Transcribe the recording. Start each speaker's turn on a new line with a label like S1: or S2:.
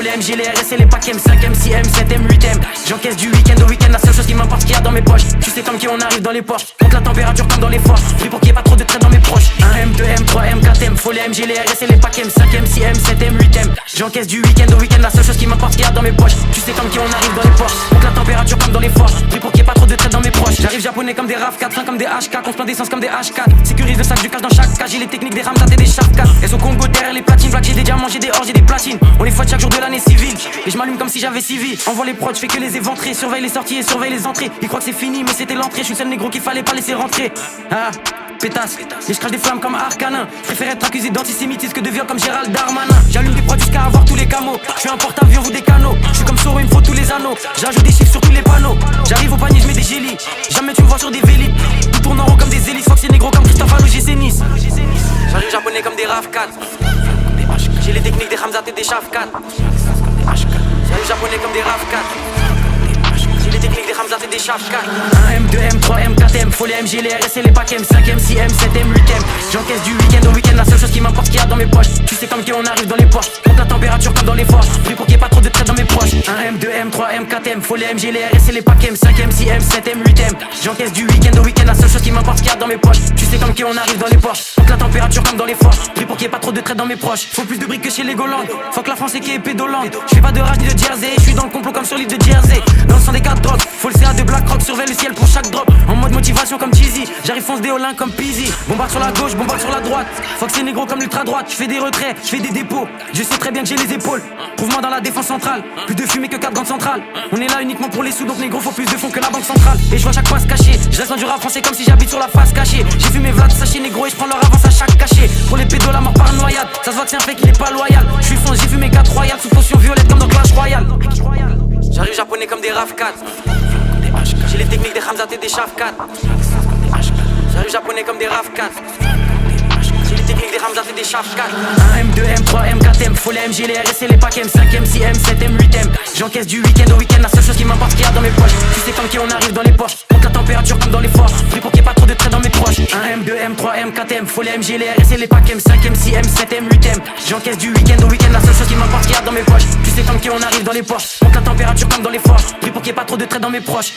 S1: les MG, les RS et les packs M, 5M, 6M, 7M, 8M. J'encaisse du week-end au week-end, la seule chose qui m'importe, ce qu'il y a dans mes poches. Tu sais comme qui on arrive dans les Porsche, compte la température comme dans les forces. Pris pour qu'il y ait pas trop de traits dans mes proches. 1M, 2M, 3M, 4M, faut les MG, les RS et les packs M, 5M, 6M, 7M, 8M. J'encaisse du week-end au week-end, la seule chose qui m'importe, ce qu'il y a dans mes poches. Tu sais comme qui on arrive dans les Porsche, compte la température comme dans les forces. Pris pour qu'il y ait pas trop de traits dans mes proches. J'arrive japonais comme des RAV4, fin comme des H4, on se plein d'essence comme des H4. Sécurise le sac du cash dans chaque cage, j'ai les techniques des Ramzat et des Sharpcats. Et au Congo derrière les platines, plaques, j'ai des diamants, j'ai des or, j'ai des platines. On les fouette chaque jour de l'année civile. Et je m'allume comme si j'avais civil. Envoie les prods, je fais que les éventrés. Surveille les sorties et surveille les entrées. Ils croient que c'est fini, mais c'était l'entrée. Je suis le seul négro qu'il fallait pas laisser rentrer. Ah, pétasse. Et je crache des flammes comme Arcanin. Je préfère être accusé d'antisémitisme que de viol comme Gérald Darmanin. J'allume des prods jusqu'à avoir tous les camos. Je suis un porte-avions, vous des canaux. Je suis comme Soro, il me faut tous les anneaux. J'ajoute des chiffres sur tous les panneaux. J'arrive au panier, je mets des gélis. Jamais tu me vois sur des vélis. Ils tournent en rond comme des hélices. Fox et négro comme Christophe Allo, GC Nice. J'arrive japonais comme des RAV4. J'ai les techniques des Ramzat et des Sharpcats. J'arrive japonais comme des RAV4. J'ai les techniques des Ramzat et des Sharpcats. 1M, 2M, 3M, 4M. Faut les MG, les RS et les packs M, 5M, 6M, 7M, 8M. J'encaisse du week-end au week-end, la seule chose qui m'importe, ce qu'il y a dans mes poches. Tu sais comme qui on arrive dans les Porsche, compte la température comme dans les forces. Pris pour qu'il y ait pas trop de traits dans mes proches. 1M, 2M, 3M, 4M. Faut les MG, les RS et les packs M, 5M, 6M, 7M, 8M. J'encaisse du week-end au week-end, la seule chose qui m'importe, ce qu'il y a dans mes poches. Tu sais comme qui on arrive dans les Porsche, compte la température comme dans les forces. Pris pour qu'il y ait pas trop de traits dans mes proches. Faut plus de briques que chez les Golandes. Faut que la France est qui est pédolante. Je fais pas de rage ni de jersey. Je suis dans le complot comme sur l'île de Jersey. Dans le sang des 4 drogues. Faut le CA de Black Rock. Surveille le ciel pour chaque drop. En mode motivation comme Cheesy. J'arrive fonce des Olin comme Peasy. Bombarde sur la gauche, bombarde sur la droite. Faut que c'est négro comme l'ultra droite. Je fais des retraits, je fais des dépôts. Je sais très bien que j'ai les épaules. Trouve-moi dans la défense centrale. Plus de fumée que 4 grandes centrales. On est là uniquement pour les sous. Donc négro faut plus de fonds que la banque centrale. Et je vois chaque fois se cacher. Je reste dans du rap français comme si j'habite sur la face cachée. J'ai fumé Vlad sachet négro et je prends leur avance à chaque cachet. Pour les pédos la mort par noyade. Ça se voit que c'est un fait qu'il est pas loyal. Je suis fonce, j'ai fumé 4 royales sous potion violette comme dans Clash Royale. J'arrive japonais comme des RAV4. J'ai les techniques des Ramzat et des Sharpcats. J'arrive japonais comme des RAV4. J'ai les techniques des Ramzat et des Sharpcats. 1M, 2M, 3M, 4M. Faut les MG, les RS et les packs M, 5M, 6M, 7M, 8M. J'encaisse du week-end au week-end, la seule chose qui m'importe, ce qu'il y a dans mes poches. Tu sais comme qui on arrive dans les Porsche, compte la température comme dans les forces. Pris pour qu'il y ait pas trop de traits dans mes proches. 1M, 2M, 3M, 4M. Faut les MG, les RS et les packs M, 5M, 6M, 7M, 8M. J'encaisse du week-end au week-end, la seule chose qui m'importe, ce qu'il y a dans mes poches. Tu sais comme qui on arrive dans les Porsche, compte la température comme dans les forces. Pris pour qu'il y ait pas trop de traits dans mes proches.